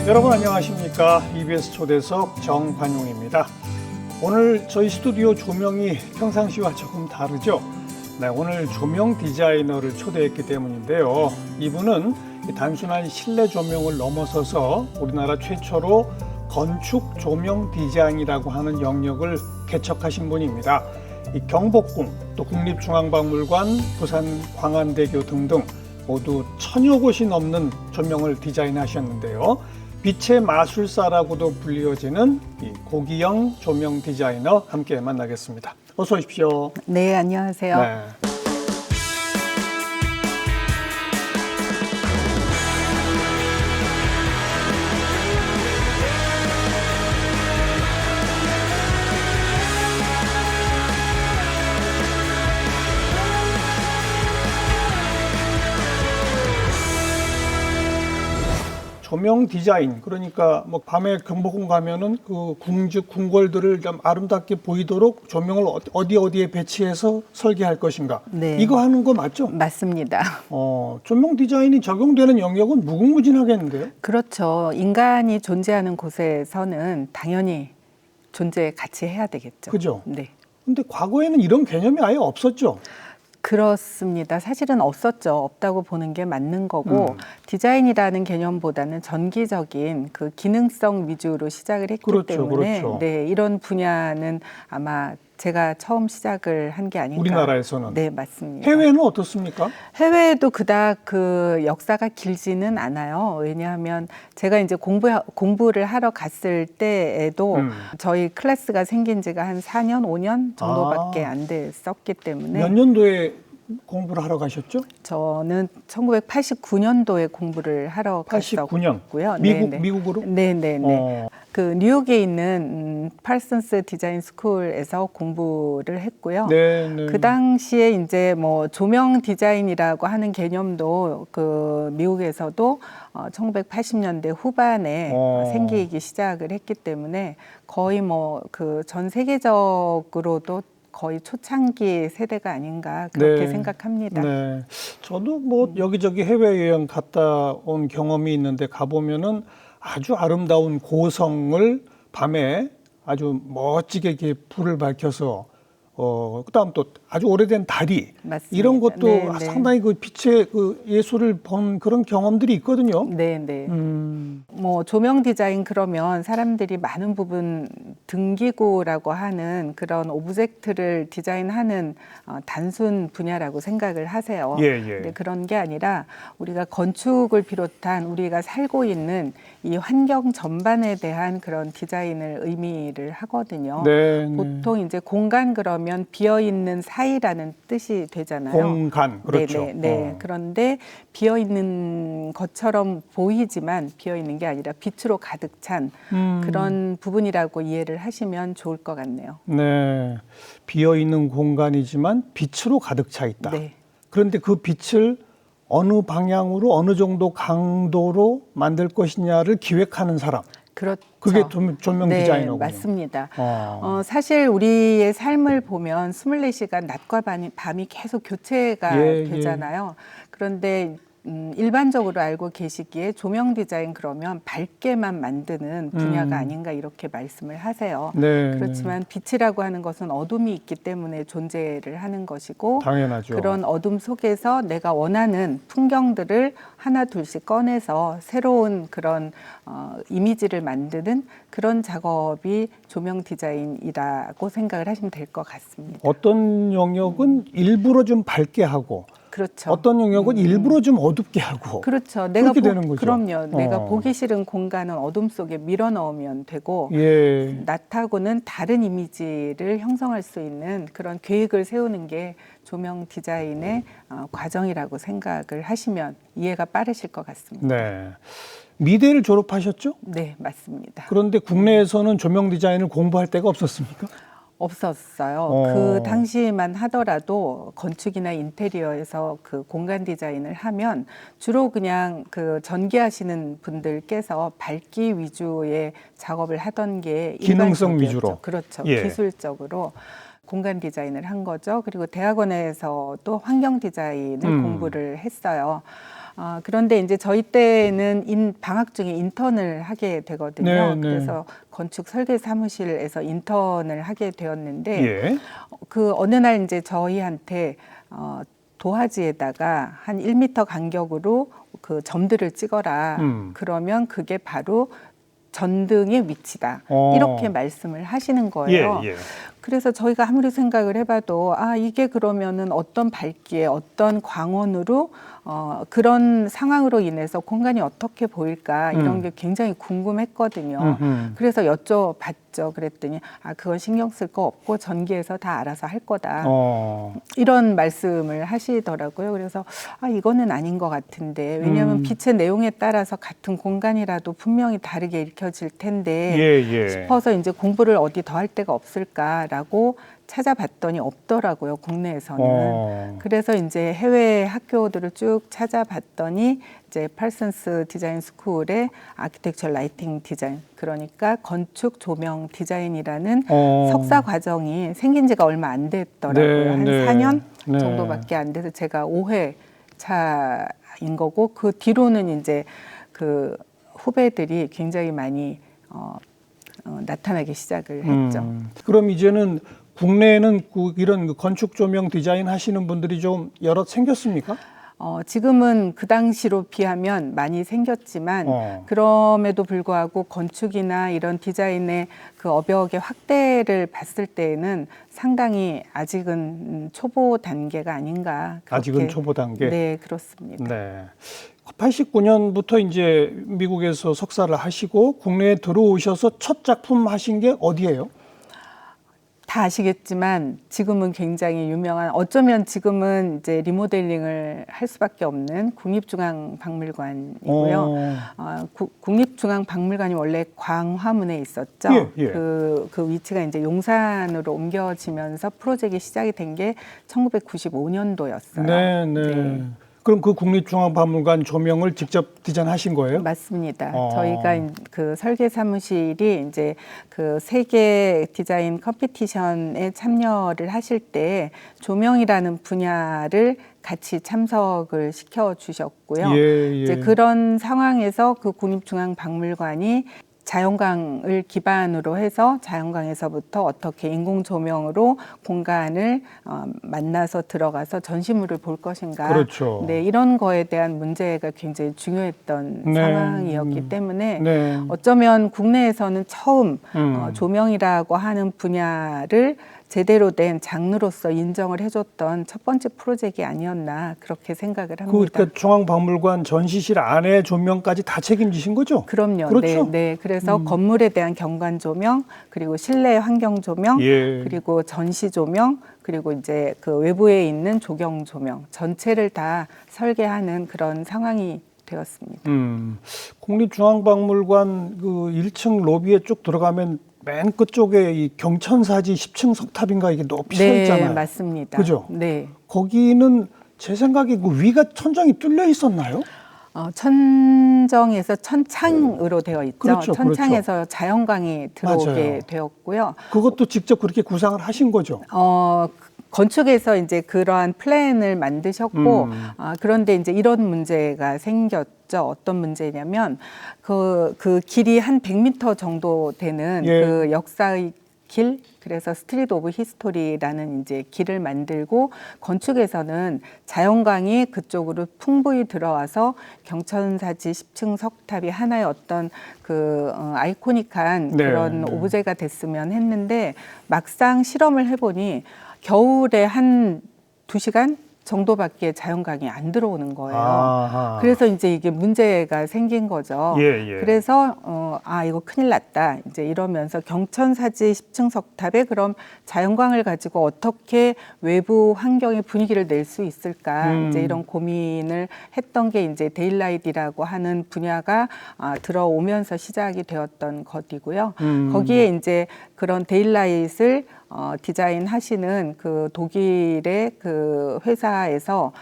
여러분 안녕하십니까? EBS 초대석 정관용입니다. 오늘 저희 스튜디오 조명이 평상시와 조금 다르죠? 네, 오늘 조명 디자이너를 초대했기 때문인데요. 이분은 단순한 실내 조명을 넘어서서 우리나라 최초로 건축 조명 디자인이라고 하는 영역을 개척하신 분입니다. 이 경복궁, 또 국립중앙박물관, 부산 광안대교 등등 모두 1000여 곳이 넘는 조명을 디자인하셨는데요. 빛의 마술사라고도 불리워지는 이 고기영 조명 디자이너 함께 만나겠습니다. 어서 오십시오. 네, 안녕하세요. 네. 조명 디자인, 그러니까 뭐 밤에 경복궁 가면은 그 궁궐들을 좀 아름답게 보이도록 조명을 어디에 배치해서 설계할 것인가. 네. 이거 하는 거 맞죠? 맞습니다. 조명 디자인이 적용되는 영역은 무궁무진하겠는데요? 그렇죠. 인간이 존재하는 곳에서는 당연히 같이 해야 되겠죠. 그죠? 네. 근데 과거에는 이런 개념이 아예 없었죠? 그렇습니다. 사실은 없었죠. 없다고 보는 게 맞는 거고 디자인이라는 개념보다는 전기적인 그 기능성 위주로 시작을 했기 때문에 그렇죠. 네, 이런 분야는 아마 제가 처음 시작을 한 게 아닌가. 우리나라에서는? 네, 맞습니다. 해외는 어떻습니까? 해외에도 그닥 그 역사가 길지는 않아요. 왜냐하면 제가 이제 공부를 하러 갔을 때에도 저희 클래스가 생긴 지가 한 4년, 5년 정도밖에 안 됐었기 때문에. 몇 년도에 공부를 하러 가셨죠? 저는 1989년도에 공부를 하러 89년. 갔었고요. 미국으로? 네네네. 그 뉴욕에 있는 팔슨스 디자인 스쿨에서 공부를 했고요. 네네. 그 당시에 이제 뭐 조명 디자인이라고 하는 개념도 그 미국에서도 1980년대 후반에 생기기 시작을 했기 때문에 거의 뭐 그 전 세계적으로도 거의 초창기 세대가 아닌가 그렇게 생각합니다. 네. 저도 뭐 여기저기 해외여행 갔다 온 경험이 있는데 가보면은 아주 아름다운 고성을 밤에 아주 멋지게 이렇게 불을 밝혀서 그다음 또 아주 오래된 다리 맞습니다. 이런 것도 네. 상당히 그 빛의 그 예술을 본 그런 경험들이 있거든요. 네네. 뭐 조명 디자인 그러면 사람들이 많은 부분 등기구라고 하는 그런 오브젝트를 디자인하는 단순 분야라고 생각을 하세요. 예. 근데 그런 게 아니라 우리가 건축을 비롯한 우리가 살고 있는 이 환경 전반에 대한 그런 디자인을 의미를 하거든요. 네. 보통 이제 공간 그러면 비어 있는 사이라는 뜻이 되잖아요. 공간, 그렇죠. 네. 그런데 비어 있는 것처럼 보이지만 비어 있는 게 아니라 빛으로 가득 찬 그런 부분이라고 이해를 하시면 좋을 것 같네요. 네. 비어 있는 공간이지만 빛으로 가득 차 있다. 네. 그런데 그 빛을 어느 방향으로 어느 정도 강도로 만들 것이냐를 기획하는 사람. 그렇죠. 그게 조명 네, 디자이너군요. 맞습니다. 사실 우리의 삶을 보면 24시간 낮과 밤이 계속 교체가 되잖아요. 그런데 일반적으로 알고 계시기에 조명 디자인 그러면 밝게만 만드는 분야가 아닌가 이렇게 말씀을 하세요. 그렇지만 빛이라고 하는 것은 어둠이 있기 때문에 존재를 하는 것이고 당연하죠. 그런 어둠 속에서 내가 원하는 풍경들을 하나 둘씩 꺼내서 새로운 그런 이미지를 만드는 그런 작업이 조명 디자인이라고 생각을 하시면 될 것 같습니다. 어떤 영역은 일부러 좀 밝게 하고 그렇죠. 어떤 영역은 일부러 좀 어둡게 하고 그렇죠. 그렇게 되는 거죠. 그럼요. 내가 보기 싫은 공간은 어둠 속에 밀어 넣으면 되고 낮하고는 다른 이미지를 형성할 수 있는 그런 계획을 세우는 게 조명 디자인의 과정이라고 생각을 하시면 이해가 빠르실 것 같습니다. 네. 미대를 졸업하셨죠? 네, 맞습니다. 그런데 국내에서는 조명 디자인을 공부할 데가 없었습니까? 없었어요. 그 당시만 하더라도 건축이나 인테리어에서 그 공간 디자인을 하면 주로 그냥 그 전기하시는 분들께서 밝기 위주의 작업을 하던 게 기능성 일반적이었죠. 위주로. 그렇죠. 예. 기술적으로 공간 디자인을 한 거죠. 그리고 대학원에서도 환경 디자인을 공부를 했어요. 그런데 이제 저희 때는 방학 중에 인턴을 하게 되거든요. 네, 네. 그래서 건축 설계 사무실에서 인턴을 하게 되었는데 예. 그 어느 날 이제 저희한테 도화지에다가 한 1m 간격으로 그 점들을 찍어라. 그러면 그게 바로 전등의 위치다. 이렇게 말씀을 하시는 거예요. 예, 예. 그래서 저희가 아무리 생각을 해봐도 이게 그러면은 어떤 밝기에 어떤 광원으로 그런 상황으로 인해서 공간이 어떻게 보일까 이런 게 굉장히 궁금했거든요. 그래서 여쭤봤죠. 그랬더니 그건 신경 쓸 거 없고 전기에서 다 알아서 할 거다. 이런 말씀을 하시더라고요. 그래서 이거는 아닌 것 같은데 왜냐하면 빛의 내용에 따라서 같은 공간이라도 분명히 다르게 읽혀질 텐데 싶어서 이제 공부를 어디 더 할 데가 없을까라고 찾아봤더니 없더라고요, 국내에서는. 그래서 이제 해외 학교들을 쭉 찾아봤더니 이제 팔슨스 디자인 스쿨의 아키텍처 라이팅 디자인, 그러니까 건축 조명 디자인이라는 석사 과정이 생긴 지가 얼마 안 됐더라고요. 한 4년 정도밖에 안 돼서 제가 5회 차인 거고, 그 뒤로는 이제 그 후배들이 굉장히 많이 나타나기 시작을 했죠. 그럼 이제는 국내에는 이런 건축 조명 디자인 하시는 분들이 좀 여럿 생겼습니까? 지금은 그 당시로 비하면 많이 생겼지만 그럼에도 불구하고 건축이나 이런 디자인의 그 업역의 확대를 봤을 때에는 상당히 아직은 초보 단계가 아닌가. 그렇게. 아직은 초보 단계? 네, 그렇습니다. 네. 89년부터 이제 미국에서 석사를 하시고 국내에 들어오셔서 첫 작품 하신 게 어디예요? 다 아시겠지만 지금은 굉장히 유명한, 어쩌면 지금은 이제 리모델링을 할 수밖에 없는 국립중앙박물관이고요. 국립중앙박물관이 원래 광화문에 있었죠. 그 위치가 이제 용산으로 옮겨지면서 프로젝트가 시작이 된 게 1995년도였어요. 네. 그럼 그 국립중앙박물관 조명을 직접 디자인하신 거예요? 맞습니다. 저희가 그 설계 사무실이 이제 그 세계 디자인 컴피티션에 참여를 하실 때 조명이라는 분야를 같이 참석을 시켜 주셨고요. 이제 그런 상황에서 그 국립중앙박물관이 자연광을 기반으로 해서 자연광에서부터 어떻게 인공 조명으로 공간을 만나서 들어가서 전시물을 볼 것인가. 그렇죠. 네, 이런 거에 대한 문제가 굉장히 중요했던 상황이었기 때문에 어쩌면 국내에서는 처음 조명이라고 하는 분야를 제대로 된 장르로서 인정을 해줬던 첫 번째 프로젝트가 아니었나 그렇게 생각을 합니다. 그러니까 중앙박물관 전시실 안에 조명까지 다 책임지신 거죠? 그럼요. 그렇죠? 네. 그래서 건물에 대한 경관 조명, 그리고 실내 환경 조명, 그리고 전시 조명, 그리고 이제 그 외부에 있는 조경 조명 전체를 다 설계하는 그런 상황이 되었습니다. 국립중앙박물관 그 1층 로비에 쭉 들어가면 맨 끝쪽에 이 경천사지 10층 석탑인가 이게 높이 서 있잖아요. 네, 맞습니다. 그죠? 네. 거기는 제 생각에 그 위가 천장이 뚫려 있었나요? 천정에서 천창으로 되어 있죠. 그렇죠, 천창에서 자연광이 들어오게 되었고요. 그것도 직접 그렇게 구상을 하신 거죠? 건축에서 이제 그러한 플랜을 만드셨고, 그런데 이제 이런 문제가 생겼죠. 어떤 문제냐면, 그 길이 한 100m 정도 되는 그 역사의 길, 그래서 스트리트 오브 히스토리라는 이제 길을 만들고, 건축에서는 자연광이 그쪽으로 풍부히 들어와서 경천사지 10층 석탑이 하나의 어떤 그 아이코닉한 그런 오브제가 됐으면 했는데, 막상 실험을 해보니 겨울에 한 2시간 정도밖에 자연광이 안 들어오는 거예요. 그래서 이제 이게 문제가 생긴 거죠. 그래서 이거 큰일 났다. 이제 이러면서 경천사지 10층 석탑에 그럼 자연광을 가지고 어떻게 외부 환경의 분위기를 낼 수 있을까? 이제 이런 고민을 했던 게 이제 데일라이트라고 하는 분야가 들어오면서 시작이 되었던 것이고요. 거기에 이제 그런 데일라이트를 디자인하시는 그 독일의 그 회사에서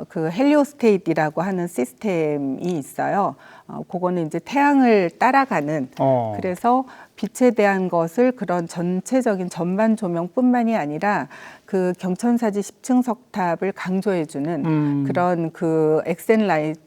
그 헬리오스테이트라고 하는 시스템이 있어요. 그거는 이제 태양을 따라가는 그래서 빛에 대한 것을 그런 전체적인 전반 조명뿐만이 아니라 그 경천사지 10층 석탑을 강조해주는 그런 그 엑센라이트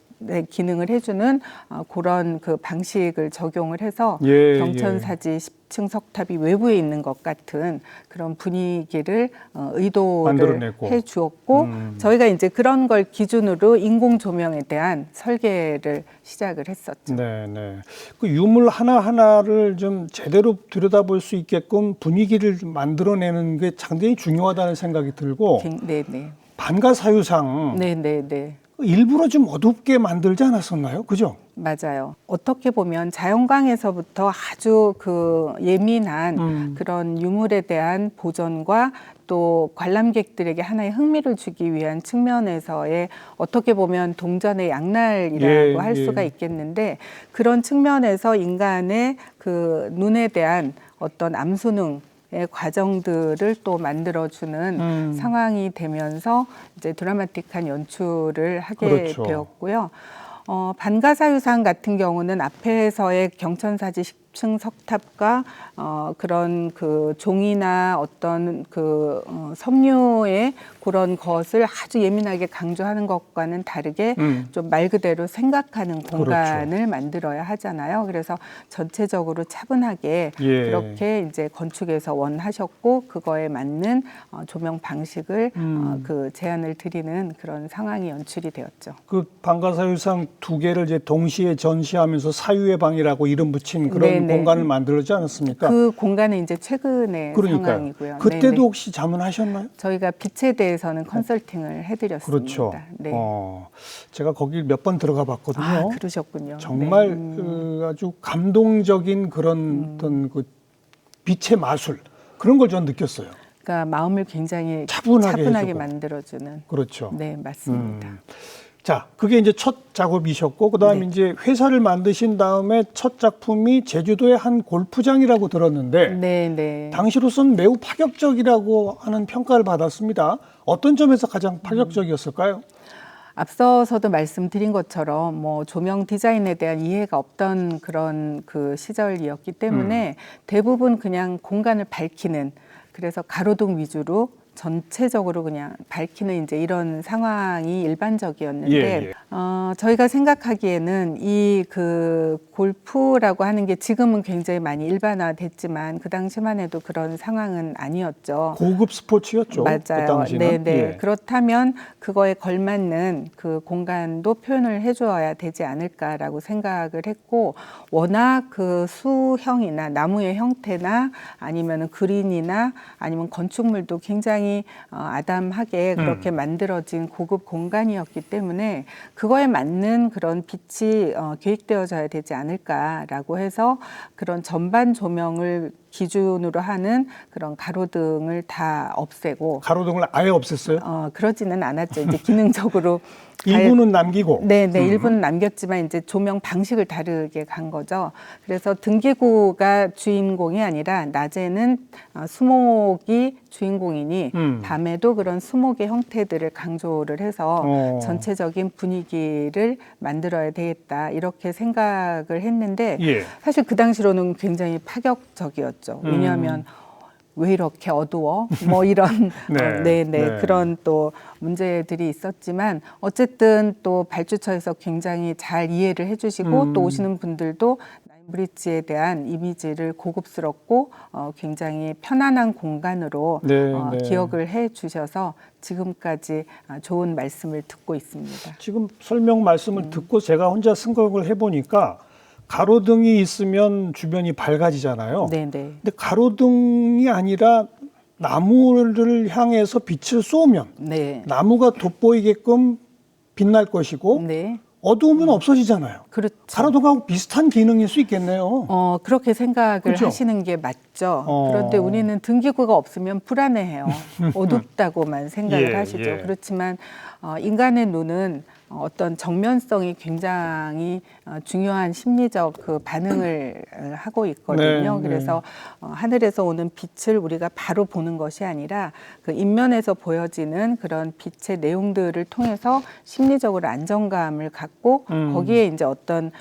기능을 해주는 그런 그 방식을 적용을 해서 예, 경천사지 10층 석탑이 외부에 있는 것 같은 그런 분위기를 의도를 만들어냈고. 해 주었고 저희가 이제 그런 걸 기준으로 인공 조명에 대한 설계를 시작을 했었죠. 네, 네. 그 유물 하나하나를 좀 제대로 들여다볼 수 있게끔 분위기를 좀 만들어내는 게 상당히 중요하다는 생각이 들고 네네. 반가사유상 네네네. 일부러 좀 어둡게 만들지 않았었나요? 그죠? 맞아요. 어떻게 보면 자연광에서부터 아주 그 예민한 그런 유물에 대한 보존과 또 관람객들에게 하나의 흥미를 주기 위한 측면에서의 어떻게 보면 동전의 양날이라고 할 수가 있겠는데 그런 측면에서 인간의 그 눈에 대한 어떤 암수능 의 과정들을 또 만들어주는 상황이 되면서 이제 드라마틱한 연출을 하게 그렇죠. 되었고요. 반가사유상 같은 경우는 앞에서의 경천사지 10층 석탑과 그런 그 종이나 어떤 그 섬유의 그런 것을 아주 예민하게 강조하는 것과는 다르게 좀 말 그대로 생각하는 공간을 그렇죠. 만들어야 하잖아요. 그래서 전체적으로 차분하게 그렇게 이제 건축에서 원하셨고 그거에 맞는 조명 방식을 그 제안을 드리는 그런 상황이 연출이 되었죠. 그 반가사유상 두 개를 이제 동시에 전시하면서 사유의 방이라고 이름 붙인 그런 네네. 공간을 만들지 않았습니까? 그 공간은 이제 최근의 그러니까요. 상황이고요. 그때도 네네. 혹시 자문하셨나요? 저희가 빛에 대해서는 컨설팅을 해드렸습니다. 그렇죠. 네. 제가 거기 몇 번 들어가 봤거든요. 아, 그러셨군요. 정말 네. 그 아주 감동적인 그런 어떤 그 빛의 마술 그런 걸 전 느꼈어요. 그러니까 마음을 굉장히 차분하게 해주고. 만들어주는. 그렇죠. 네, 맞습니다. 자, 그게 이제 첫 작업이셨고, 그 다음에 네. 이제 회사를 만드신 다음에 첫 작품이 제주도의 한 골프장이라고 들었는데, 네, 네. 당시로서는 매우 파격적이라고 하는 평가를 받았습니다. 어떤 점에서 가장 파격적이었을까요? 앞서서도 말씀드린 것처럼 뭐 조명 디자인에 대한 이해가 없던 그런 그 시절이었기 때문에 대부분 그냥 공간을 밝히는 그래서 가로등 위주로 전체적으로 그냥 밝히는 이제 이런 상황이 일반적이었는데 저희가 생각하기에는 이 그 골프라고 하는 게 지금은 굉장히 많이 일반화됐지만 그 당시만 해도 그런 상황은 아니었죠. 고급 스포츠였죠. 그 맞아요. 당시는. 네네. 그렇다면 그거에 걸맞는 그 공간도 표현을 해주어야 되지 않을까라고 생각을 했고 워낙 그 수형이나 나무의 형태나 아니면 그린이나 아니면 건축물도 굉장히 아담하게 그렇게 만들어진 고급 공간이었기 때문에 그거에 맞는 그런 빛이 계획되어져야 되지 않을까라고 해서 그런 전반 조명을 기준으로 하는 그런 가로등을 다 없애고 가로등을 아예 없앴어요? 그러지는 않았죠. 이제 기능적으로 일부는 남기고. 네, 일부는 남겼지만 이제 조명 방식을 다르게 간 거죠. 그래서 등기구가 주인공이 아니라 낮에는 수목이 주인공이니 밤에도 그런 수목의 형태들을 강조를 해서 전체적인 분위기를 만들어야 되겠다 이렇게 생각을 했는데 사실 그 당시로는 굉장히 파격적이었죠. 왜냐하면 왜 이렇게 어두워? 뭐 이런 그런 또 문제들이 있었지만 어쨌든 또 발주처에서 굉장히 잘 이해를 해주시고 또 오시는 분들도 브릿지에 대한 이미지를 고급스럽고 굉장히 편안한 공간으로 기억을 해 주셔서 지금까지 좋은 말씀을 듣고 있습니다. 지금 설명 말씀을 듣고 제가 혼자 생각을 해보니까 가로등이 있으면 주변이 밝아지잖아요. 네네. 근데 가로등이 아니라 나무를 향해서 빛을 쏘면 나무가 돋보이게끔 빛날 것이고 어두우면 없어지잖아요. 그렇죠. 가로등하고 비슷한 기능일 수 있겠네요. 그렇게 생각을 하시는 게 맞죠. 그런데 우리는 등기구가 없으면 불안해해요. 어둡다고만 생각을 하시죠. 그렇지만 인간의 눈은 어떤 정면성이 굉장히 중요한 심리적 그 반응을 하고 있거든요. 그래서 하늘에서 오는 빛을 우리가 바로 보는 것이 아니라 그 인면에서 보여지는 그런 빛의 내용들을 통해서 심리적으로 안정감을 갖고 거기에 이제 어떤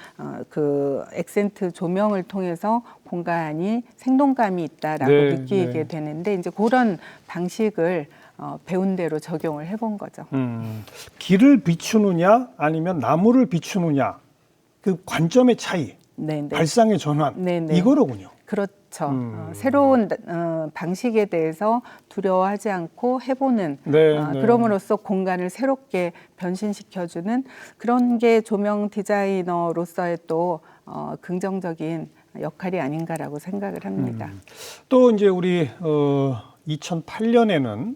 그 액센트 조명을 통해서 공간이 생동감이 있다라고 느끼게 되는데 이제 그런 방식을 배운 대로 적용을 해본 거죠. 길을 비추느냐 아니면 나무를 비추느냐 그 관점의 차이, 네네. 발상의 전환 네네. 이거로군요. 그렇죠. 새로운 방식에 대해서 두려워하지 않고 해보는 네. 그럼으로써 공간을 새롭게 변신시켜주는 그런 게 조명 디자이너로서의 또 긍정적인 역할이 아닌가라고 생각을 합니다. 또 이제 우리 2008년에는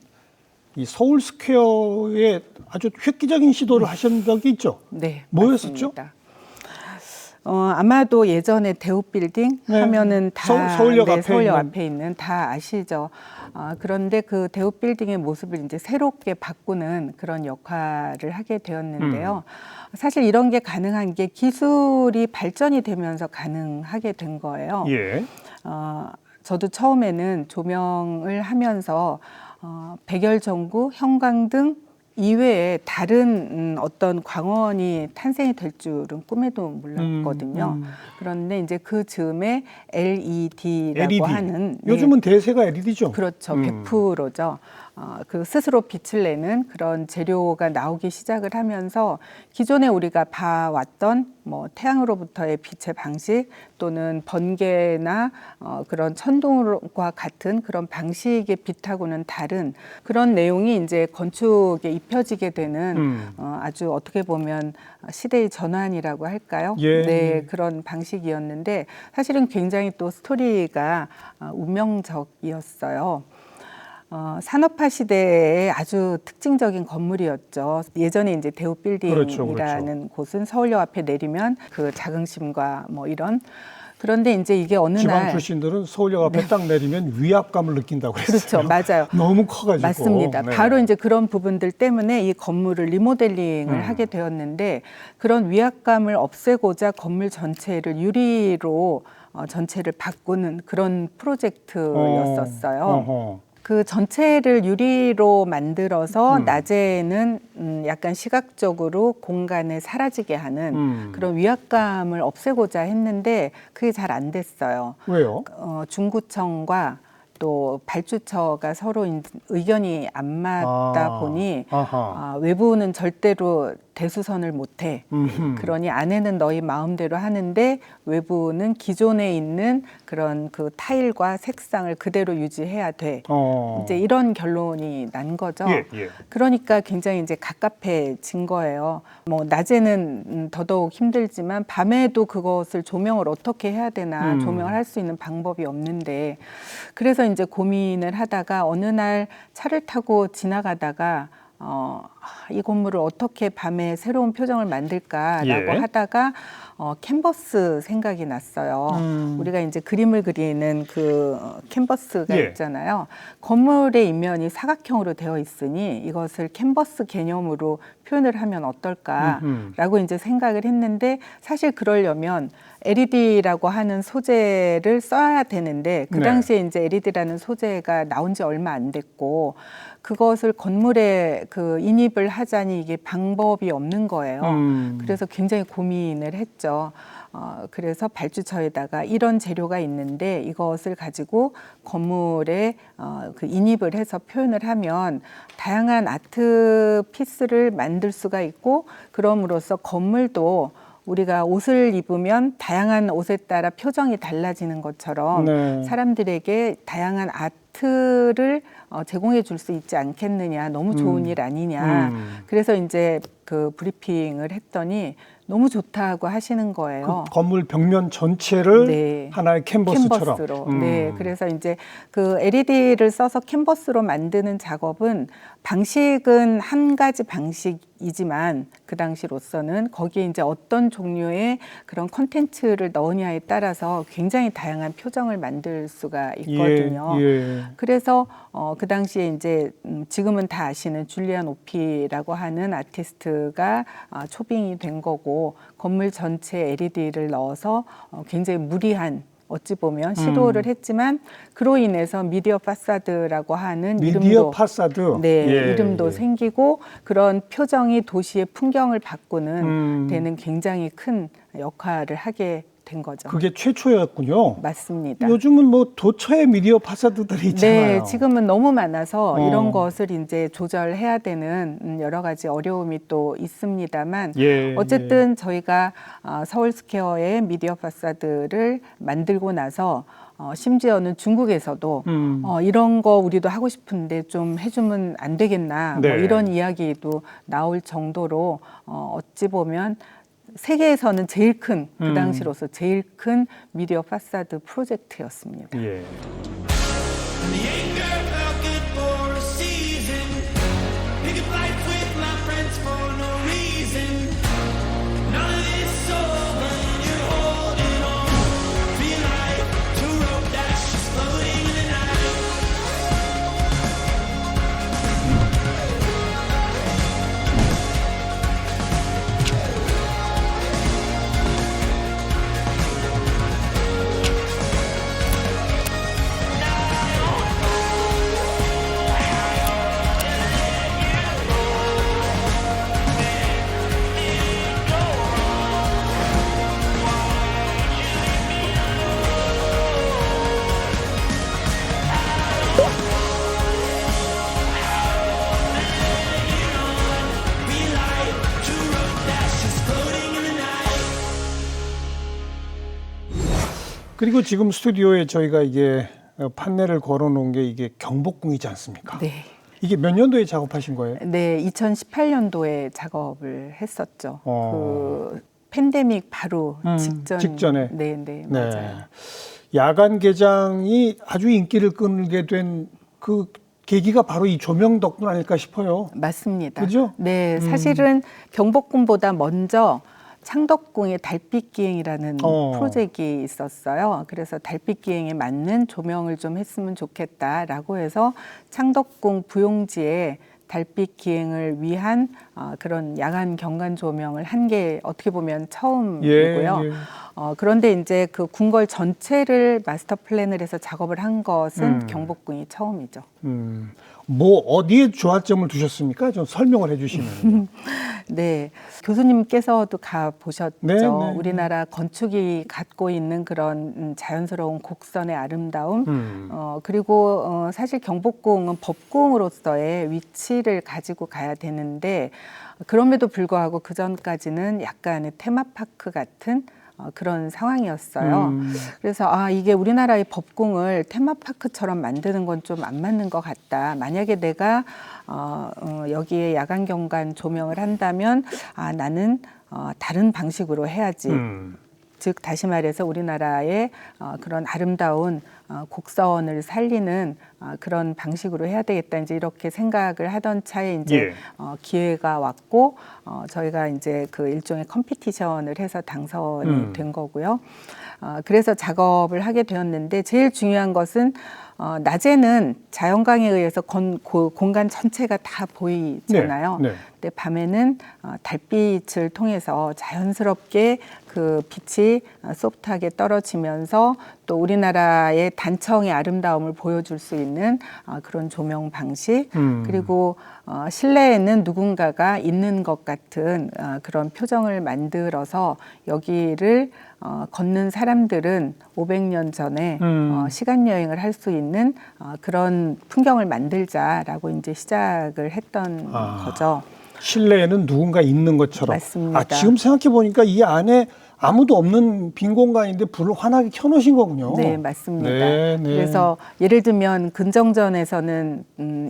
이 서울 스퀘어에 아주 획기적인 시도를 하신 적이 있죠. 네, 뭐였었죠? 맞습니다. 아마도 예전에 대우빌딩 네. 하면은 다 서울역 네, 앞에 서울역 있는. 앞에 있는 다 아시죠. 그런데 그 대우빌딩의 모습을 이제 새롭게 바꾸는 그런 역할을 하게 되었는데요. 사실 이런 게 가능한 게 기술이 발전이 되면서 가능하게 된 거예요. 예. 저도 처음에는 조명을 하면서 백열전구, 형광등 이외에 다른 어떤 광원이 탄생이 될 줄은 꿈에도 몰랐거든요. 그런데 이제 그 즈음에 LED라고 LED. 하는 요즘은 대세가 LED죠. 그렇죠. 100%죠. 그 스스로 빛을 내는 그런 재료가 나오기 시작을 하면서 기존에 우리가 봐왔던 뭐 태양으로부터의 빛의 방식 또는 번개나 그런 천둥과 같은 그런 방식의 빛하고는 다른 그런 내용이 이제 건축에 입혀지게 되는 아주 어떻게 보면 시대의 전환이라고 할까요? 예. 네, 그런 방식이었는데 사실은 굉장히 또 스토리가 운명적이었어요. 산업화 시대에 아주 특징적인 건물이었죠. 예전에 이제 대우빌딩이라는 그렇죠. 곳은 서울역 앞에 내리면 그 자긍심과 뭐 이런 그런데 이제 이게 어느 지방 날 출신들은 서울역 앞에 딱 내리면 위압감을 느낀다고 했어요. 그렇죠, 맞아요. 너무 커가지고. 맞습니다. 네. 바로 이제 그런 부분들 때문에 이 건물을 리모델링을 하게 되었는데 그런 위압감을 없애고자 건물 전체를 유리로 전체를 바꾸는 그런 프로젝트였었어요. 어허. 그 전체를 유리로 만들어서 낮에는 약간 시각적으로 공간을 사라지게 하는 그런 위압감을 없애고자 했는데 그게 잘 안 됐어요. 왜요? 중구청과 또 발주처가 서로 의견이 안 맞다 보니 외부는 절대로 대수선을 못해. 그러니 안에는 너희 마음대로 하는데 외부는 기존에 있는 그런 그 타일과 색상을 그대로 유지해야 돼. 이제 이런 결론이 난 거죠. 예. 그러니까 굉장히 이제 갑갑해진 거예요. 뭐 낮에는 더더욱 힘들지만 밤에도 그것을 조명을 어떻게 해야 되나 조명을 할 수 있는 방법이 없는데 그래서 이제 고민을 하다가 어느 날 차를 타고 지나가다가 이 건물을 어떻게 밤에 새로운 표정을 만들까라고 하다가 캔버스 생각이 났어요. 우리가 이제 그림을 그리는 그 캔버스가 있잖아요. 건물의 이면이 사각형으로 되어 있으니 이것을 캔버스 개념으로 표현을 하면 어떨까라고 이제 생각을 했는데 사실 그러려면 LED라고 하는 소재를 써야 되는데 그 당시에 이제 LED라는 소재가 나온 지 얼마 안 됐고 그것을 건물에 그 인입을 하자니 이게 방법이 없는 거예요. 그래서 굉장히 고민을 했죠. 그래서 발주처에다가 이런 재료가 있는데 이것을 가지고 건물에 그 인입을 해서 표현을 하면 다양한 아트 피스를 만들 수가 있고 그럼으로써 건물도 우리가 옷을 입으면 다양한 옷에 따라 표정이 달라지는 것처럼 사람들에게 다양한 아트를 제공해 줄 수 있지 않겠느냐. 너무 좋은 일 아니냐. 그래서 이제 그 브리핑을 했더니 너무 좋다고 하시는 거예요. 그 건물 벽면 전체를 하나의 캔버스처럼. 캔버스로. 네, 그래서 이제 그 LED를 써서 캔버스로 만드는 작업은 방식은 한 가지 방식이지만 그 당시로서는 거기에 이제 어떤 종류의 그런 콘텐츠를 넣으냐에 따라서 굉장히 다양한 표정을 만들 수가 있거든요. 그래서 그 당시에 이제 지금은 다 아시는 줄리안 오피라고 하는 아티스트가 초빙이 된 거고 건물 전체에 LED를 넣어서 굉장히 무리한 어찌 보면 시도를 했지만 그로 인해서 미디어 파사드라고 하는 미디어 파사드 이름도 생기고 그런 표정이 도시의 풍경을 바꾸는 데는 굉장히 큰 역할을 하게 된 거죠. 그게 최초였군요. 맞습니다. 요즘은 뭐 도처에 미디어 파사드들이 있잖아요. 네, 지금은 너무 많아서 이런 어. 것을 이제 조절해야 되는 여러 가지 어려움이 또 있습니다만 예, 어쨌든 저희가 서울스퀘어의 미디어 파사드를 만들고 나서 심지어는 중국에서도 이런 거 우리도 하고 싶은데 좀 해주면 안 되겠나 네. 뭐 이런 이야기도 나올 정도로 어찌 보면 세계에서는 제일 큰, 그 당시로서 제일 큰 미디어 파사드 프로젝트였습니다. 예. And the anger felt good for a season. Picking fights with my friends for no reason. None of this over, you're holding on. Feel like two rope dashes floating in the night. Feel like two rope dashes floating in the night. 그리고 지금 스튜디오에 저희가 이게 판넬을 걸어놓은 게 이게 경복궁이지 않습니까? 네. 이게 몇 년도에 작업하신 거예요? 네, 2018년도에 작업을 했었죠. 어. 그 팬데믹 바로 직전에. 네, 네, 네. 맞아요. 야간 개장이 아주 인기를 끌게 된 그 계기가 바로 이 조명 덕분 아닐까 싶어요. 맞습니다. 그죠? 네, 사실은 경복궁보다 먼저 창덕궁의 달빛 기행이라는 프로젝트가 있었어요. 그래서 달빛 기행에 맞는 조명을 좀 했으면 좋겠다라고 해서 창덕궁 부용지에 달빛 기행을 위한 그런 야간 경관 조명을 한 게 어떻게 보면 처음이고요. 예. 그런데 이제 그 궁궐 전체를 마스터 플랜을 해서 작업을 한 것은 경복궁이 처음이죠. 뭐 어디에 조화점을 두셨습니까? 좀 설명을 해주시면. 네, 교수님께서도 가 보셨죠. 네, 네. 우리나라 건축이 갖고 있는 그런 자연스러운 곡선의 아름다움. 그리고 사실 경복궁은 법궁으로서의 위치를 가지고 가야 되는데 그럼에도 불구하고 그 전까지는 약간의 테마파크 같은 그런 상황이었어요. 그래서 이게 우리나라의 법궁을 테마파크처럼 만드는 건 좀 안 맞는 것 같다. 만약에 내가 여기에 야간 경관 조명을 한다면 나는 다른 방식으로 해야지. 즉 다시 말해서 우리나라의 그런 아름다운 곡선을 살리는 그런 방식으로 해야 되겠다. 이제 이렇게 생각을 하던 차에 이제 기회가 왔고 저희가 이제 그 일종의 컴피티션을 해서 당선이 된 거고요. 그래서 작업을 하게 되었는데 제일 중요한 것은 낮에는 자연광에 의해서 공간 전체가 다 보이잖아요. 네. 근데 밤에는 달빛을 통해서 자연스럽게 그 빛이 소프트하게 떨어지면서 또 우리나라의 단청의 아름다움을 보여줄 수 있는 그런 조명 방식 그리고 실내에는 누군가가 있는 것 같은 그런 표정을 만들어서 여기를 걷는 사람들은 500년 전에 시간 여행을 할 수 있는 그런 풍경을 만들자라고 이제 시작을 했던 거죠. 실내에는 누군가 있는 것처럼. 맞습니다. 지금 생각해 보니까 이 안에 아무도 없는 빈 공간인데 불을 환하게 켜놓으신 거군요. 네, 맞습니다. 네. 그래서 예를 들면 근정전에서는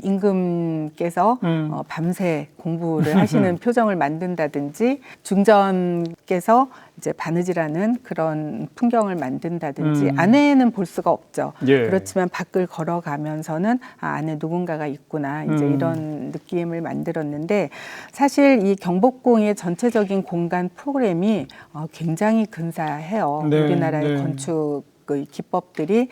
임금께서 밤새 공부를 하시는 표정을 만든다든지 중전께서 이제 바느질하는 그런 풍경을 만든다든지 안에는 볼 수가 없죠. 예. 그렇지만 밖을 걸어가면서는 안에 누군가가 있구나 이제 이런 느낌을 만들었는데 사실 이 경복궁의 전체적인 공간 프로그램이 굉장히 근사해요. 네, 우리나라의 네. 건축의 기법들이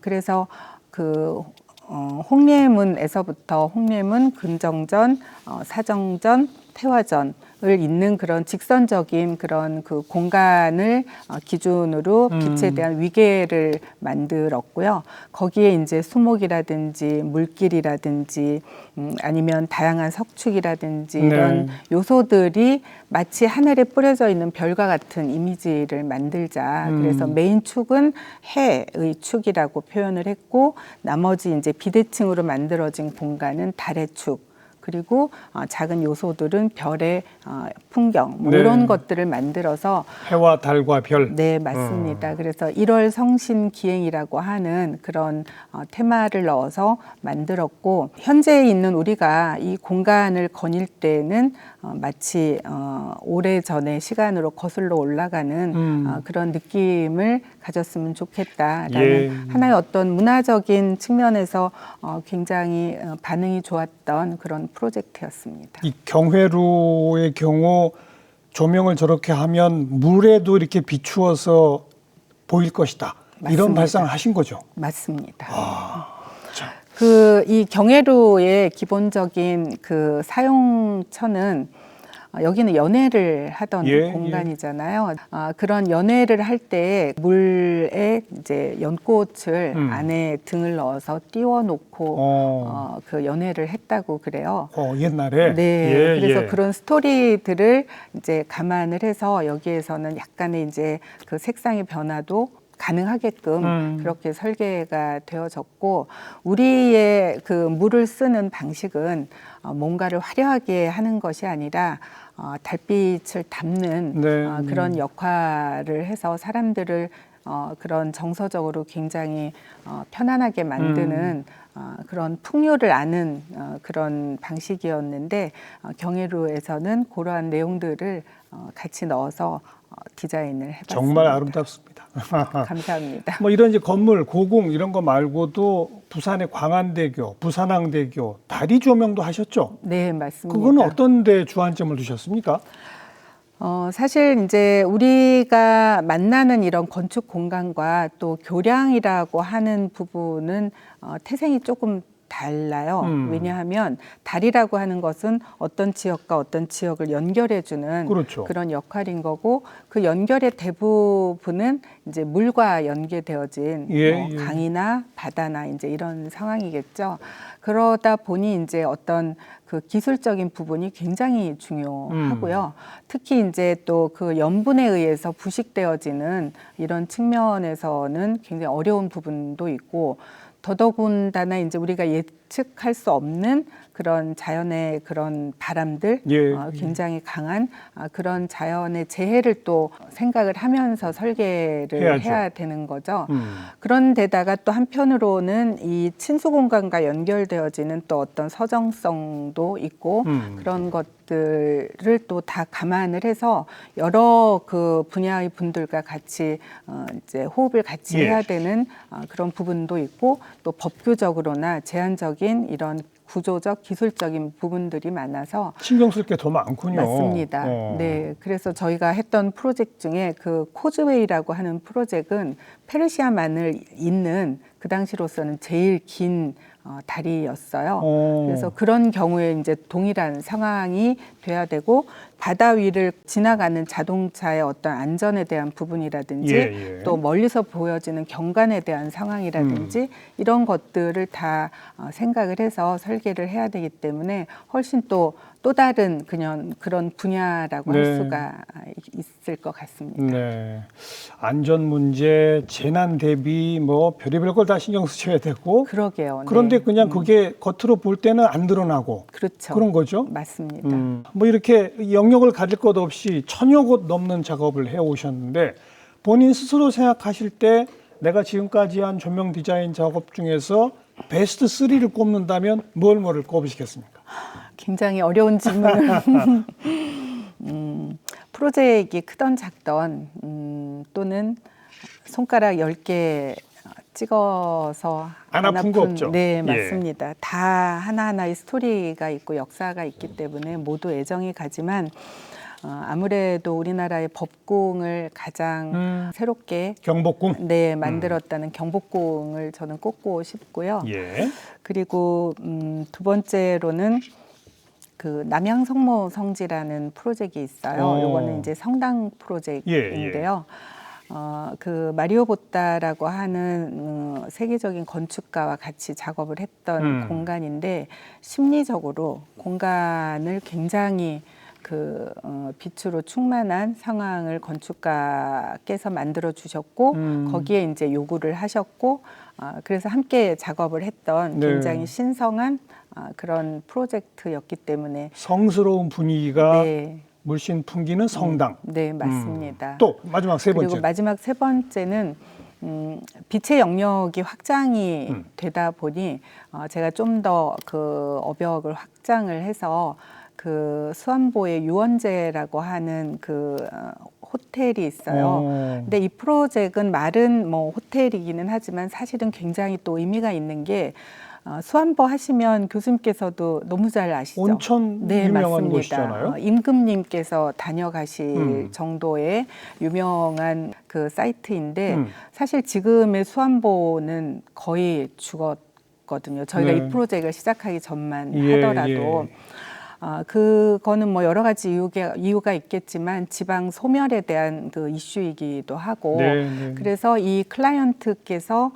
그래서 그 홍례문에서부터 홍례문, 근정전, 사정전, 태화전을 잇는 그런 직선적인 그런 그 공간을 기준으로 빛에 대한 위계를 만들었고요. 거기에 이제 수목이라든지 물길이라든지 아니면 다양한 석축이라든지 이런 요소들이 마치 하늘에 뿌려져 있는 별과 같은 이미지를 만들자. 그래서 메인 축은 해의 축이라고 표현을 했고, 나머지 이제 비대칭으로 만들어진 공간은 달의 축. 그리고 작은 요소들은 별의 풍경 뭐 네. 이런 것들을 만들어서 해와 달과 별. 네, 맞습니다. 그래서 1월 성신 기행이라고 하는 그런 테마를 넣어서 만들었고, 현재 있는 우리가 이 공간을 거닐 때는 마치 오래전의 시간으로 거슬러 올라가는 그런 느낌을 가졌으면 좋겠다라는 예. 하나의 어떤 문화적인 측면에서 굉장히 반응이 좋았던 그런 프로젝트였습니다. 이 경회로의 경우 조명을 저렇게 하면 물에도 이렇게 비추어서 보일 것이다. 이런 맞습니다. 발상을 하신 거죠. 맞습니다. 참. 이 경회로의 기본적인 그 사용처는 여기는 연회를 하던 예, 공간이잖아요. 그런 연회를 할 때 물에 이제 연꽃을 안에 등을 넣어서 띄워놓고 그 연회를 했다고 그래요. 옛날에. 네, 예, 그래서 예. 그런 스토리들을 이제 감안을 해서 여기에서는 약간의 이제 그 색상의 변화도 가능하게끔 그렇게 설계가 되어졌고, 우리의 그 물을 쓰는 방식은 뭔가를 화려하게 하는 것이 아니라 달빛을 담는 네, 그런 역할을 해서 사람들을 그런 정서적으로 굉장히 편안하게 만드는 그런 풍요를 아는 그런 방식이었는데, 경혜로에서는 그러한 내용들을 같이 넣어서 디자인을 해봤습니다. 정말 아름답습니다. 감사합니다. 뭐 이런 이제 건물, 고궁 이런 거 말고도 부산의 광안대교, 부산항대교, 다리 조명도 하셨죠? 네, 맞습니다. 그거는 어떤 데 주안점을 두셨습니까? 사실 이제 우리가 만나는 이런 건축 공간과 또 교량이라고 하는 부분은 태생이 조금 달라요. 왜냐하면 다리라고 하는 것은 어떤 지역과 어떤 지역을 연결해주는 그렇죠. 그런 역할인 거고, 그 연결의 대부분은 이제 물과 연계되어진 예, 뭐 예. 강이나 바다나 이제 이런 상황이겠죠. 그러다 보니 이제 어떤 그 기술적인 부분이 굉장히 중요하고요. 특히 이제 또 그 염분에 의해서 부식되어지는 이런 측면에서는 굉장히 어려운 부분도 있고, 더더군다나 이제 우리가 예측할 수 없는 그런 자연의 그런 바람들, 예, 굉장히 강한 그런 자연의 재해를 또 생각을 하면서 설계를 해야죠. 해야 되는 거죠. 그런데다가 또 한편으로는 이 친수 공간과 연결되어지는 또 어떤 서정성도 있고, 그런 것들을 또 다 감안을 해서 여러 그 분야의 분들과 같이 이제 호흡을 같이 예. 해야 되는 그런 부분도 있고, 또 법규적으로나 제한적인 이런 구조적 기술적인 부분들이 많아서 신경 쓸 게 더 많군요. 맞습니다. 네, 그래서 저희가 했던 프로젝트 중에 그 코즈웨이라고 하는 프로젝트는 페르시아만을 잇는 그 당시로서는 제일 긴 다리였어요. 그래서 그런 경우에 이제 동일한 상황이 돼야 되고, 바다 위를 지나가는 자동차의 어떤 안전에 대한 부분이라든지 예, 예. 또 멀리서 보여지는 경관에 대한 상황이라든지 이런 것들을 다 생각을 해서 설계를 해야 되기 때문에 훨씬 또 다른 그냥 그런 분야라고 네. 할 수가 있을 것 같습니다. 네. 안전 문제, 재난 대비 뭐 별의별 걸 다 신경 쓰셔야 되고. 그러게요. 그런데 네. 그냥 그게 겉으로 볼 때는 안 드러나고. 그렇죠. 그런 거죠. 맞습니다. 뭐 이렇게 영역을 가릴 것 없이 1000여 곳 넘는 작업을 해 오셨는데, 본인 스스로 생각하실 때 내가 지금까지 한 조명 디자인 작업 중에서 베스트 3를 꼽는다면 뭐를 꼽으시겠습니까? 굉장히 어려운 질문을 프로젝트가 크던 작던 또는 손가락 10개 찍어서 안 아픈 거 없죠? 네, 예. 맞습니다. 다 하나하나의 스토리가 있고 역사가 있기 때문에 모두 애정이 가지만 아무래도 우리나라의 법궁을 가장 새롭게 경복궁. 네, 만들었다는 경복궁을 저는 꼽고 싶고요. 예. 그리고 두 번째로는 그 남양 성모 성지라는 프로젝트가 있어요. 요거는 이제 성당 프로젝트인데요. 그 마리오 보따라고 하는 세계적인 건축가와 같이 작업을 했던 공간인데 심리적으로 공간을 굉장히 그 빛으로 충만한 상황을 건축가께서 만들어 주셨고 거기에 이제 요구를 하셨고 그래서 함께 작업을 했던 굉장히 신성한 그런 프로젝트였기 때문에 성스러운 분위기가 네. 물씬 풍기는 성당. 네, 맞습니다. 또 마지막 세 번째. 그리고 마지막 세 번째는 빛의 영역이 확장이 되다 보니 제가 좀 더 그 어벽을 확장을 해서 그 수안보의 유원제라고 하는 그 호텔이 있어요. 근데 이 프로젝트는 말은 뭐 호텔이기는 하지만 사실은 굉장히 또 의미가 있는 게 수안보 하시면 교수님께서도 너무 잘 아시죠? 온천 네, 유명한 맞습니다. 곳이잖아요. 임금님께서 다녀가실 정도의 유명한 그 사이트인데 사실 지금의 수안보는 거의 죽었거든요. 저희가 이 프로젝트를 시작하기 전만 하더라도. 그거는 뭐 여러 가지 이유가 있겠지만 지방 소멸에 대한 그 이슈이기도 하고 그래서 이 클라이언트께서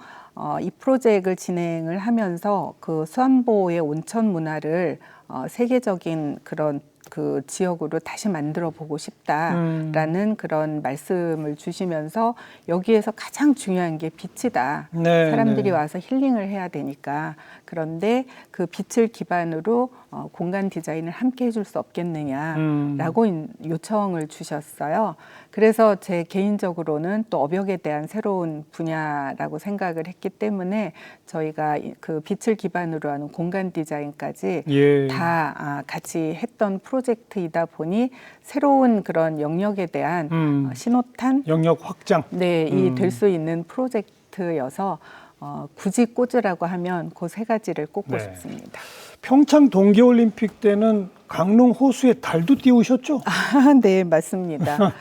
이 프로젝트를 진행을 하면서 그 수안보의 온천 문화를 세계적인 그런 그 지역으로 다시 만들어 보고 싶다라는 그런 말씀을 주시면서 여기에서 가장 중요한 게 빛이다. 사람들이 와서 힐링을 해야 되니까. 그런데 그 빛을 기반으로 공간 디자인을 함께 해줄 수 없겠느냐라고 요청을 주셨어요. 그래서 제 개인적으로는 또 어벽에 대한 새로운 분야라고 생각을 했기 때문에 저희가 그 빛을 기반으로 하는 공간 디자인까지 다 같이 했던 프로젝트이다 보니 새로운 그런 영역에 대한 신호탄 영역 확장 네, 이 될 수 있는 프로젝트여서 굳이 꽂으라고 하면 그 세 가지를 꼽고 싶습니다. 평창 동계올림픽 때는 강릉 호수에 달도 띄우셨죠? 네, 맞습니다.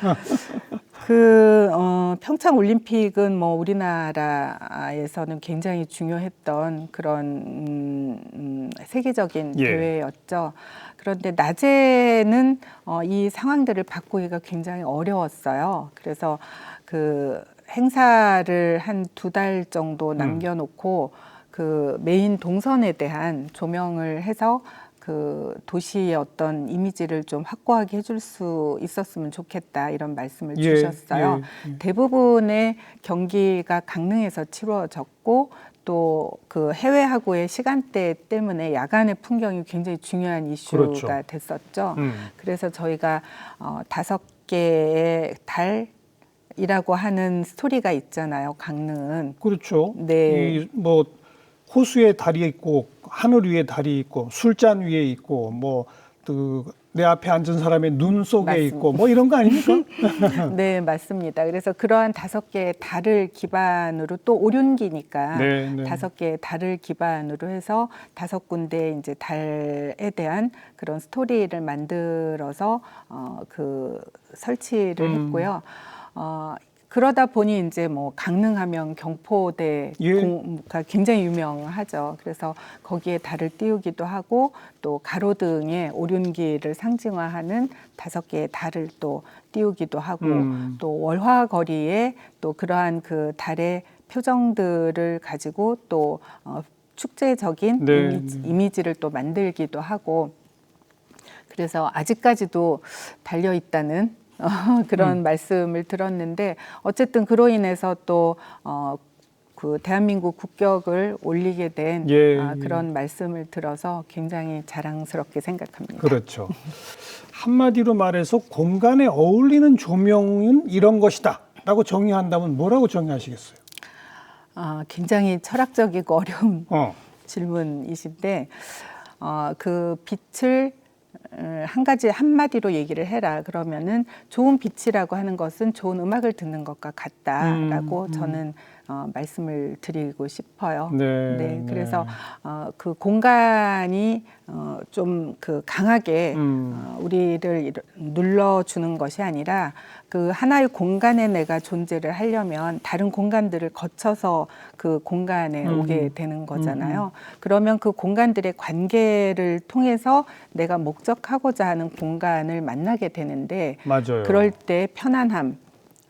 평창 올림픽은 뭐 우리나라에서는 굉장히 중요했던 그런 세계적인 대회였죠. 그런데 낮에는 이 상황들을 바꾸기가 굉장히 어려웠어요. 그래서 그 행사를 한 2달 정도 남겨놓고 그 메인 동선에 대한 조명을 해서 그 도시의 어떤 이미지를 좀 확고하게 해줄 수 있었으면 좋겠다 이런 말씀을 주셨어요. 대부분의 경기가 강릉에서 치러졌고 또 그 해외하고의 시간대 때문에 야간의 풍경이 굉장히 중요한 이슈가 됐었죠. 그래서 저희가 5개의 달이라고 하는 스토리가 있잖아요. 강릉은. 그렇죠. 네. 이 뭐 호수에 달이 있고 하늘 위에 달이 있고 술잔 위에 있고 뭐 그 내 앞에 앉은 사람의 눈 속에 맞습니다. 있고 뭐 이런 거 아닙니까? 네, 맞습니다. 그래서 그러한 5개의 달을 기반으로 또 오륜기니까 5개의 달을 기반으로 해서 5군데 이제 달에 대한 그런 스토리를 만들어서 그 설치를 했고요. 그러다 보니 이제 뭐 강릉하면 경포대가 굉장히 유명하죠. 그래서 거기에 달을 띄우기도 하고 또 가로등에 오륜기를 상징화하는 5개의 달을 또 띄우기도 하고 또 월화거리에 또 그러한 그 달의 표정들을 가지고 또 축제적인 이미지를 또 만들기도 하고 그래서 아직까지도 달려 있다는 그런 말씀을 들었는데 어쨌든 그로 인해서 또 그 대한민국 국격을 올리게 된 그런 말씀을 들어서 굉장히 자랑스럽게 생각합니다. 그렇죠. 한마디로 말해서 공간에 어울리는 조명은 이런 것이다 라고 정의한다면 뭐라고 정의하시겠어요? 굉장히 철학적이고 어려운 질문이신데 그 빛을 한 가지 한마디로 얘기를 해라 그러면은 좋은 빛이라고 하는 것은 좋은 음악을 듣는 것과 같다라고 저는 말씀을 드리고 싶어요. 네, 그래서 그 공간이 좀 그 강하게 우리를 눌러주는 것이 아니라 그 하나의 공간에 내가 존재를 하려면 다른 공간들을 거쳐서 그 공간에 오게 되는 거잖아요. 그러면 그 공간들의 관계를 통해서 내가 목적하고자 하는 공간을 만나게 되는데 맞아요. 그럴 때 편안함,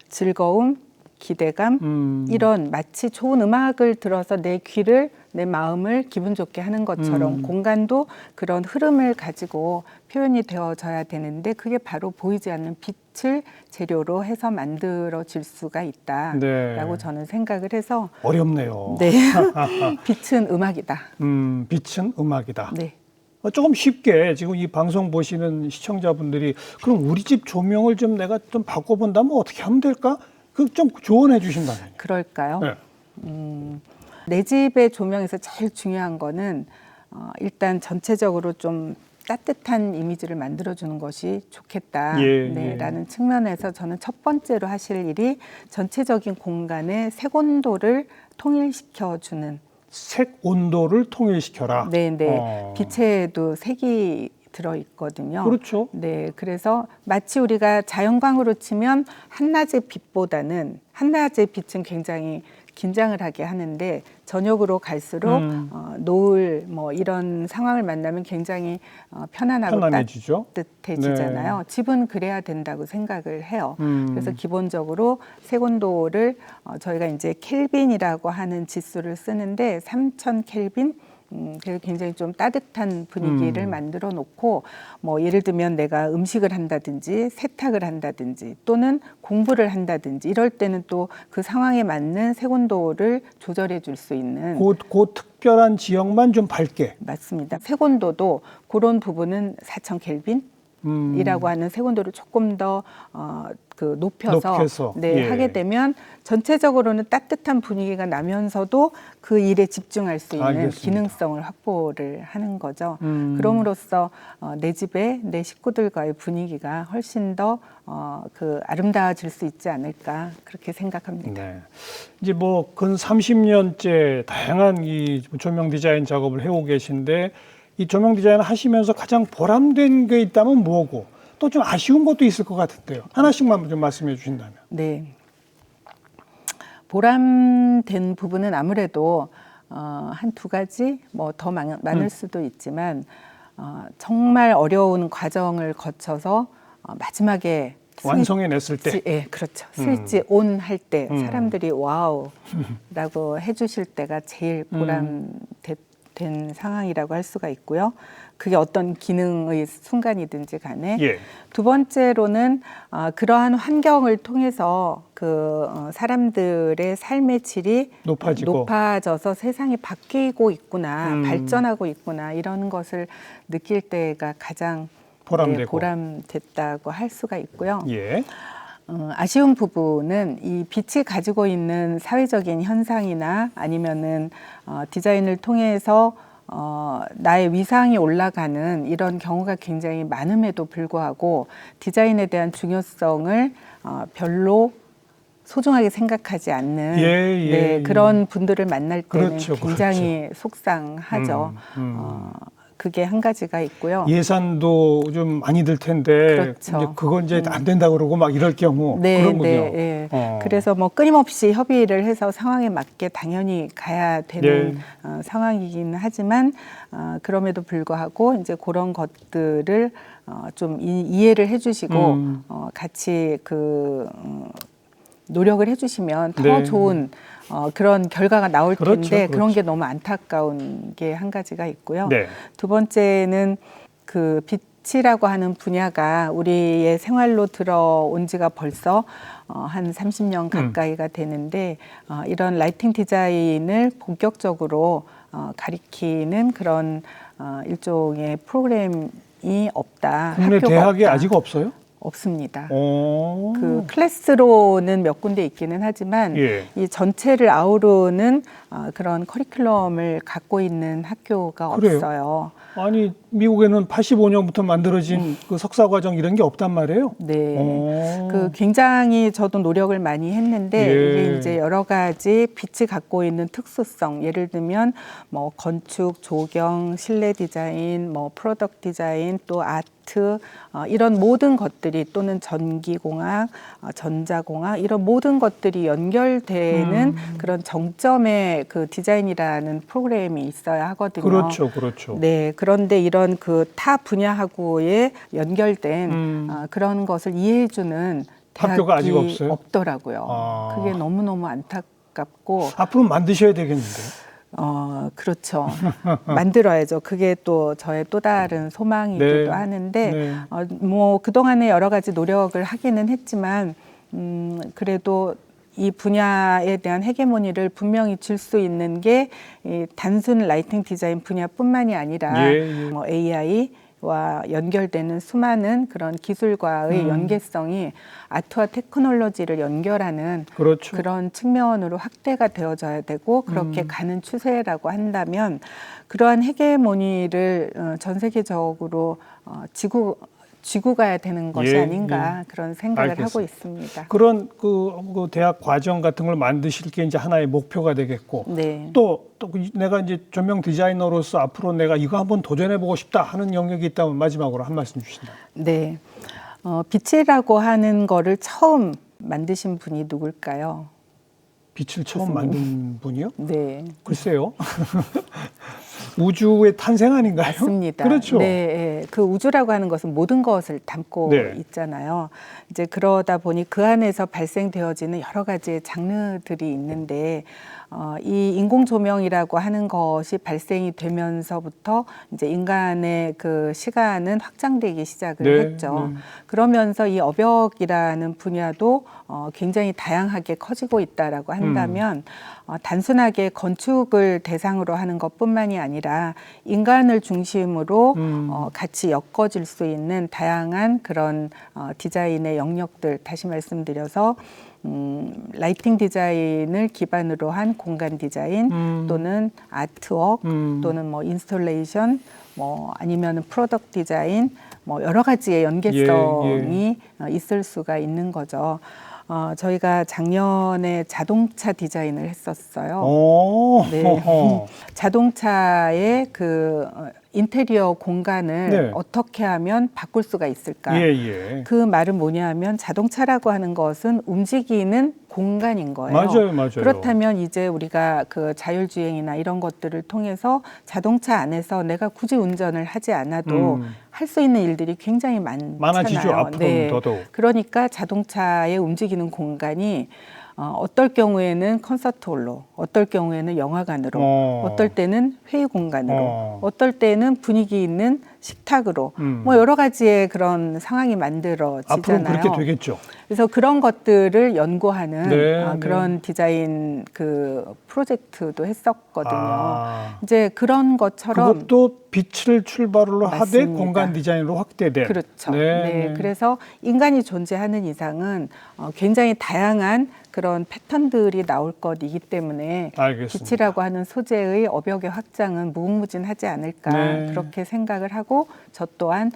즐거움, 기대감 이런 마치 좋은 음악을 들어서 내 귀를 내 마음을 기분 좋게 하는 것처럼 공간도 그런 흐름을 가지고 표현이 되어져야 되는데 그게 바로 보이지 않는 빛을 재료로 해서 만들어질 수가 있다라고 네. 저는 생각을 해서 어렵네요. 네. 빛은 음악이다. 빛은 음악이다. 네. 조금 쉽게 지금 이 방송 보시는 시청자분들이 그럼 우리 집 조명을 좀 내가 좀 바꿔본다면 어떻게 하면 될까? 그 좀 조언해 주신다면요. 그럴까요? 네. 내 집의 조명에서 제일 중요한 거는 일단 전체적으로 좀 따뜻한 이미지를 만들어주는 것이 좋겠다. 예. 라는 측면에서 저는 첫 번째로 하실 일이 전체적인 공간의 색 온도를 통일시켜주는. 색 온도를 통일시켜라. 빛에도 색이 들어있거든요. 그렇죠. 네, 그래서 마치 우리가 자연광으로 치면 한낮의 빛보다는 한낮의 빛은 굉장히 긴장을 하게 하는데 저녁으로 갈수록 노을 뭐 이런 상황을 만나면 굉장히 편안하고 편안해지죠. 따뜻해지잖아요. 네. 집은 그래야 된다고 생각을 해요. 그래서 기본적으로 색온도를 저희가 이제 켈빈이라고 하는 지수를 쓰는데 3000 켈빈 그래서 굉장히 좀 따뜻한 분위기를 만들어 놓고 뭐 예를 들면 내가 음식을 한다든지 세탁을 한다든지 또는 공부를 한다든지 이럴 때는 또 그 상황에 맞는 색온도를 조절해 줄 수 있는 그 특별한 지역만 좀 밝게. 맞습니다. 색온도도 그런 부분은 4000 켈빈 이라고 하는 색온도를 조금 더 그 높여서 예. 하게 되면 전체적으로는 따뜻한 분위기가 나면서도 그 일에 집중할 수 있는 알겠습니다. 기능성을 확보를 하는 거죠. 그럼으로써 내 집에 내 식구들과의 분위기가 훨씬 더 그 아름다워질 수 있지 않을까 그렇게 생각합니다. 네. 이제 뭐 근 30년째 다양한 이 조명 디자인 작업을 해오고 계신데 이 조명 디자인을 하시면서 가장 보람된 게 있다면 뭐고 또 좀 아쉬운 것도 있을 것 같은데요. 하나씩만 좀 말씀해 주신다면. 네. 보람된 부분은 아무래도 한 두 가지 뭐 더 많을 수도 있지만 정말 어려운 과정을 거쳐서 마지막에 완성해냈을 때. 예, 그렇죠. 스위치 온 할 때 사람들이 와우라고 해주실 때가 제일 보람된 상황이라고 할 수가 있고요. 그게 어떤 기능의 순간이든지 간에 예. 두 번째로는 그러한 환경을 통해서 그 사람들의 삶의 질이 높아져서 세상이 바뀌고 있구나, 발전하고 있구나 이런 것을 느낄 때가 가장 보람됐다고 할 수가 있고요. 예. 아쉬운 부분은 이 빛이 가지고 있는 사회적인 현상이나 아니면은 디자인을 통해서 나의 위상이 올라가는 이런 경우가 굉장히 많음에도 불구하고 디자인에 대한 중요성을 별로 소중하게 생각하지 않는 그런 분들을 만날 때는 굉장히 속상하죠. 그게 한 가지가 있고요. 예산도 좀 많이 들 텐데 이제 그건 이제 안 된다 그러고 막 이럴 경우 그런군요. 그래서 뭐 끊임없이 협의를 해서 상황에 맞게 당연히 가야 되는 상황이긴 하지만 그럼에도 불구하고 이제 그런 것들을 좀 이해를 해주시고 같이 그 노력을 해주시면 더 좋은 그런 결과가 나올 텐데 그런 게 너무 안타까운 게 한 가지가 있고요. 두 번째는 그 빛이라고 하는 분야가 우리의 생활로 들어온 지가 벌써 한 30년 가까이가 되는데 이런 라이팅 디자인을 본격적으로 가리키는 그런 일종의 프로그램이 없다. 국내 학교가 대학에 없다. 아직 없어요? 없습니다. 오. 그 클래스로는 몇 군데 있기는 하지만 예. 이 전체를 아우르는 그런 커리큘럼을 갖고 있는 학교가 그래요? 없어요. 아니 미국에는 85년부터 만들어진 그 석사 과정 이런 게 없단 말이에요. 네. 오. 그 굉장히 저도 노력을 많이 했는데 예. 이게 이제 여러 가지 빛이 갖고 있는 특수성, 예를 들면 뭐 건축, 조경, 실내 디자인, 뭐 프로덕트 디자인, 또 아트 이런 모든 것들이 또는 전기공학, 전자공학 이런 모든 것들이 연결되는 그런 정점의 그 디자인이라는 프로그램이 있어야 하거든요. 그렇죠, 그렇죠. 네, 그런데 이런 그 타 분야하고의 연결된 그런 것을 이해해주는 학교가 아직 대학이 없어요? 없더라고요. 아. 그게 너무너무 안타깝고, 앞으로 만드셔야 되겠는데. 그렇죠. 만들어야죠. 그게 또 저의 또 다른 소망이기도 네. 하는데, 네. 뭐 그동안에 여러 가지 노력을 하기는 했지만, 그래도 이 분야에 대한 헤게모니를 분명히 줄 수 있는 게 이 단순 라이팅 디자인 분야뿐만이 아니라 예, 예. 뭐 AI와 연결되는 수많은 그런 기술과의 연계성이 아트와 테크놀로지를 연결하는 그렇죠. 그런 측면으로 확대가 되어져야 되고 그렇게 가는 추세라고 한다면 그러한 헤게모니를 전 세계적으로 쥐고 가야 되는 것이 예, 아닌가 그런 생각을 알겠습니다. 하고 있습니다. 그런 그 대학 과정 같은 걸 만드실 게 이제 하나의 목표가 되겠고 네. 또 내가 이제 조명 디자이너로서 앞으로 내가 이거 한번 도전해 보고 싶다 하는 영역이 있다면 마지막으로 한 말씀 주신다. 네. 빛이라고 하는 거를 처음 만드신 분이 누굴까요? 빛을 처음 교수님. 만든 분이요? 네. 글쎄요. 우주의 탄생 아닌가요? 맞습니다. 그렇죠. 네, 예. 그 우주라고 하는 것은 모든 것을 담고 네. 있잖아요. 이제 그러다 보니 그 안에서 발생되어지는 여러 가지의 장르들이 있는데 이 인공 조명이라고 하는 것이 발생이 되면서부터 이제 인간의 그 시간은 확장되기 시작을 네, 했죠. 네. 그러면서 이 어벽이라는 분야도 굉장히 다양하게 커지고 있다라고 한다면 단순하게 건축을 대상으로 하는 것뿐만이 아니라 인간을 중심으로 같이 엮어질 수 있는 다양한 그런 디자인의 영역들 다시 말씀드려서 라이팅 디자인을 기반으로 한 공간 디자인 또는 아트웍 또는 뭐 인스톨레이션 뭐 아니면 프로덕트 디자인 뭐 여러 가지의 연계성이 있을 수가 있는 거죠. 저희가 작년에 자동차 디자인을 했었어요. 오, 네. 어허. 자동차의 그 인테리어 공간을 네. 어떻게 하면 바꿀 수가 있을까? 예, 예. 그 말은 뭐냐면 자동차라고 하는 것은 움직이는 공간인 거예요. 맞아요, 맞아요. 그렇다면 이제 우리가 그 자율주행이나 이런 것들을 통해서 자동차 안에서 내가 굳이 운전을 하지 않아도 할 수 있는 일들이 굉장히 많잖아요. 많아지죠, 앞으로는 더더욱. 그러니까 자동차의 움직이는 공간이 어떨 경우에는 콘서트홀로, 어떨 경우에는 영화관으로, 어떨 때는 회의 공간으로, 어떨 때는 분위기 있는 식탁으로, 뭐 여러 가지의 그런 상황이 만들어지잖아요. 앞으로 그렇게 되겠죠. 그래서 그런 것들을 연구하는 네, 그런 디자인 그 프로젝트도 했었거든요. 이제 그런 것처럼 그것도 빛을 출발로 하되 맞습니다. 공간 디자인으로 확대된. 그렇죠. 네, 네, 네. 그래서 인간이 존재하는 이상은 굉장히 다양한 그런 패턴들이 나올 것이기 때문에 알겠습니다. 빛이라고 하는 소재의 어벽의 확장은 무궁무진하지 않을까 네. 그렇게 생각을 하고 저 또한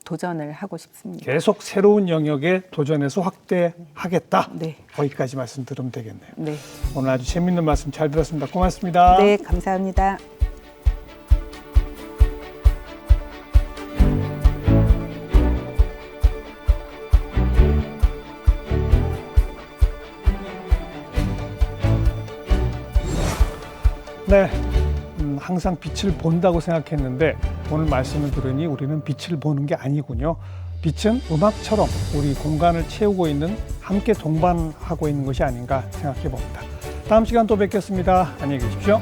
도전을 하고 싶습니다. 계속 새로운 영역에 도전해서 확대하겠다. 네. 거기까지 말씀 들으면 되겠네요. 네, 오늘 아주 재밌는 말씀 잘 들었습니다. 고맙습니다. 네, 감사합니다. 네, 항상 빛을 본다고 생각했는데 오늘 말씀을 들으니 우리는 빛을 보는 게 아니군요. 빛은 음악처럼 우리 공간을 채우고 있는 함께 동반하고 있는 것이 아닌가 생각해 봅니다. 다음 시간 또 뵙겠습니다. 안녕히 계십시오.